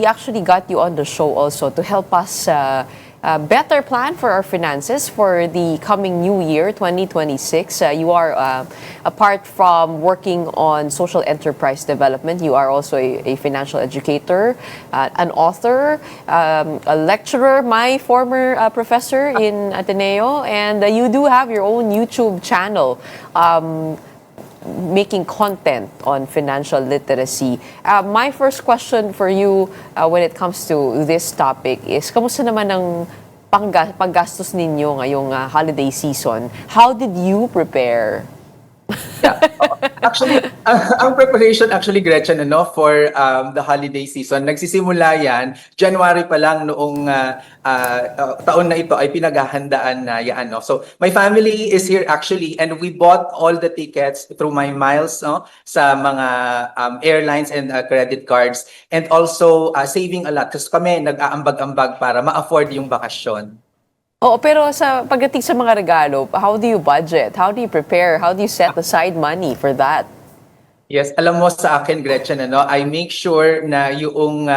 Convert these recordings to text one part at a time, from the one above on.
We actually got you on the show also to help us better plan for our finances for the coming new year, 2026. You are, apart from working on social enterprise development, you are also a financial educator, an author, a lecturer, my former professor in Ateneo, and you do have your own YouTube channel. Making content on financial literacy. My first question for you when it comes to this topic is, kamusta naman ang paggastos ninyo ngayong holiday season? How did you prepare? Yeah. Actually, ang preparation actually, Gretchen, for the holiday season, nagsisimula yan, January pa lang noong taon na ito ay pinaghahandaan na yan. No? So, my family is here actually, and we bought all the tickets through my miles, no, sa mga airlines and credit cards, and also saving a lot kasi kami nag-aambag-ambag para ma-afford yung bakasyon. Oo, pero pagdating sa mga regalo, how do you budget? How do you prepare? How do you set aside money for that? Yes, alam mo sa akin, Gretchen, I make sure na yung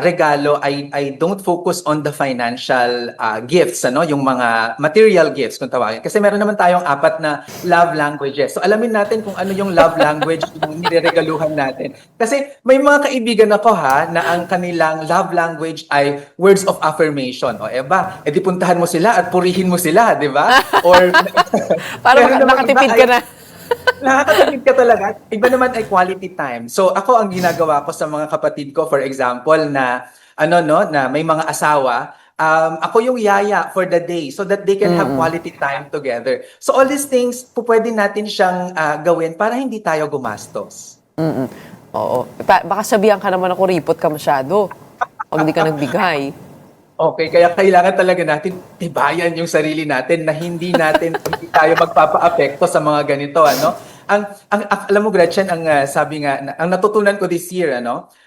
regalo, I don't focus on the financial gifts, yung mga material gifts kung tawagin. Kasi meron naman tayong 4 na love languages. So alamin natin kung ano yung love language yung nireregaluhan natin. Kasi may mga kaibigan ako na ang kanilang love language ay words of affirmation. O eba, edi puntahan mo sila at purihin mo sila, di ba? Or Parang nakatipid ka na. Nakakatipid ka talaga. Iba naman ay quality time. So ako ang ginagawa ko sa mga kapatid ko, for example, na na may mga asawa, ako yung yaya for the day so that they can have quality time together. So all these things, pwede natin siyang gawin para hindi tayo gumastos. Oo. Baka sabihan ka naman ako, ripot ka masyado pag di ka nagbigay. Okay, kaya kailangan talaga natin tibayan yung sarili natin na hindi tayo magpapa-apekto sa mga ganito, alam mo, Gretchen, ang sabi nga, ang natutunan ko this year,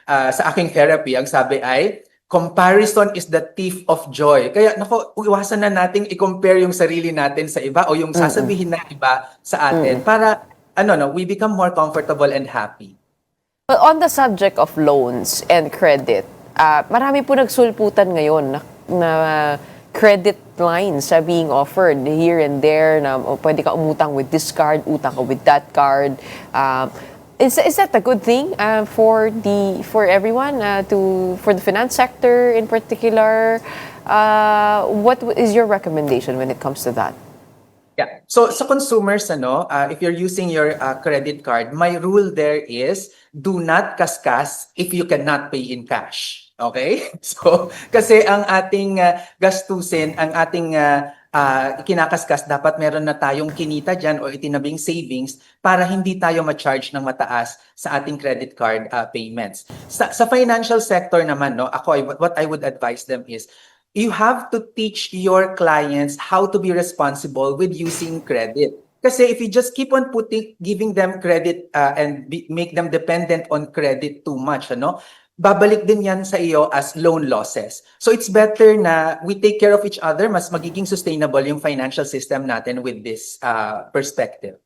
sa aking therapy, ang sabi ay comparison is the thief of joy. Kaya iwasan na nating i-compare yung sarili natin sa iba o yung sasabihin ng iba sa atin para we become more comfortable and happy. Well, on the subject of loans and credit, marami po nagsulputan ngayon na credit lines being offered here and there na pwede ka umutang with this card, utang ka with that card. Is that a good thing for everyone, for the finance sector in particular? What is your recommendation when it comes to that? Yeah. So sa consumers, if you're using your credit card, my rule there is do not kaskas if you cannot pay in cash. Okay? So kasi ang ating gastusin, ang ating kinakaskas, dapat meron na tayong kinita dyan o itinabing savings para hindi tayo ma-charge ng mataas sa ating credit card payments. Sa financial sector naman, what I would advise them is you have to teach your clients how to be responsible with using credit. Kasi if you just keep on giving them credit and make them dependent on credit too much, babalik din yan sa iyo as loan losses. So it's better na we take care of each other, mas magiging sustainable yung financial system natin with this perspective.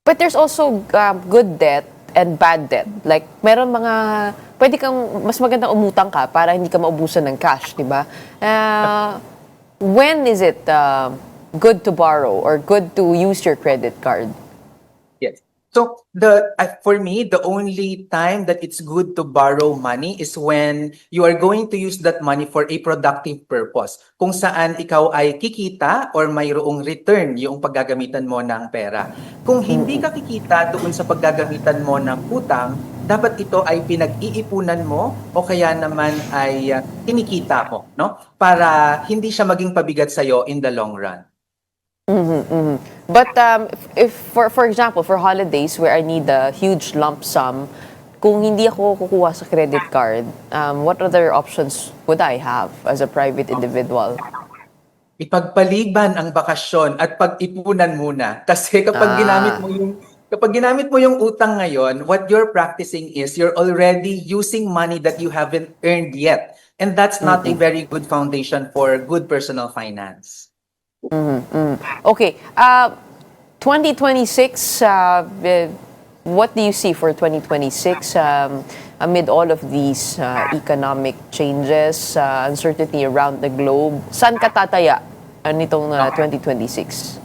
But there's also good debt and bad debt. Like, meron pwede kang, mas magandang umutang ka para hindi ka maubusan ng cash, di ba? When is it good to borrow or good to use your credit card? Yes. So for me, the only time that it's good to borrow money is when you are going to use that money for a productive purpose. Kung saan ikaw ay kikita or mayroong return yung paggagamitan mo ng pera. Kung hindi ka kikita doon sa paggagamitan mo ng utang, dapat ito ay pinag-iipunan mo o kaya naman ay kinikita mo, para hindi siya maging pabigat sa'yo in the long run. But if for example, for holidays where I need a huge lump sum, kung hindi ako kukuha sa credit card, what other options would I have as a private individual? Ipagpaliban ang bakasyon at pag-ipunan muna. Kasi kapag ginamit mo yung utang ngayon, what you're practicing is you're already using money that you haven't earned yet. And that's not a very good foundation for good personal finance. Okay. 2026, what do you see for 2026? amid all of these economic changes, uncertainty around the globe, saan ka tataya nitong 2026?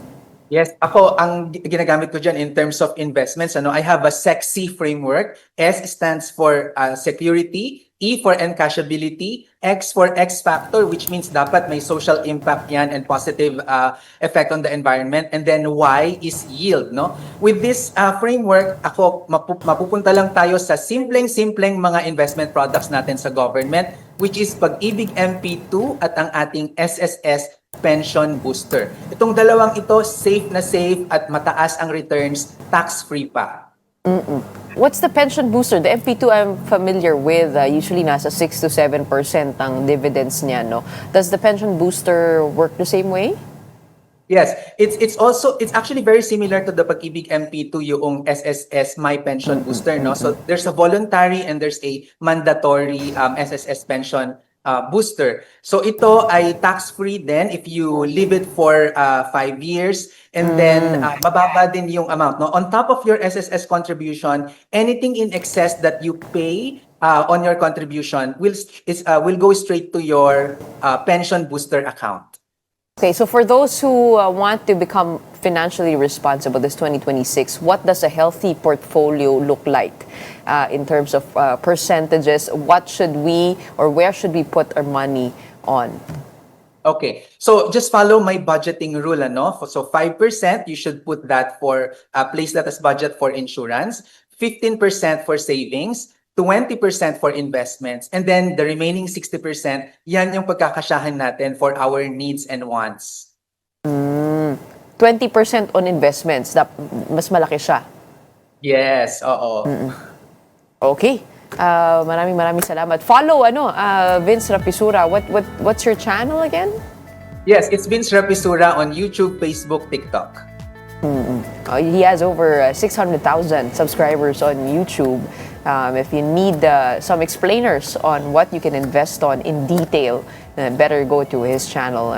Yes, ako ang ginagamit ko dyan in terms of investments, I have a SECSI framework. S stands for security, E for encashability, X for X factor, which means dapat may social impact yan and positive effect on the environment, and then Y is yield, no? With this framework, ako mapupunta lang tayo sa simpleng mga investment products natin sa government, which is Pag-ibig MP2 at ang ating SSS Pension Booster. Itong dalawang ito, safe na safe at mataas ang returns, tax-free pa. What's the pension booster? The MP2 I'm familiar with. Usually nasa 6 to 7% ang dividends niya, no? Does the pension booster work the same way? Yes, it's actually very similar to the Pag-ibig MP2, yung SSS My Pension Booster, no? So there's a voluntary and there's a mandatory SSS pension booster. So ito ay tax-free din if you leave it for 5 years, and then mababa din yung amount, no? On top of your SSS contribution, anything in excess that you pay on your contribution will go straight to your pension booster account. Okay, so for those who want to become financially responsible this 2026, what does a healthy portfolio look like in terms of percentages? What should we or where should we put our money on? Okay, so just follow my budgeting rule, ano? So 5%, you should put that for place that as budget for insurance, 15% for savings, 20% for investments, and then the remaining 60%, yan yung pagkakasyahan natin for our needs and wants. 20% on investments, mas malaki siya. Yes, oo. Okay. Maraming salamat. Follow Vince Rapisura. What's your channel again? Yes, it's Vince Rapisura on YouTube, Facebook, TikTok. He has over 600,000 subscribers on YouTube. If you need some explainers on what you can invest on in detail, better go to his channel.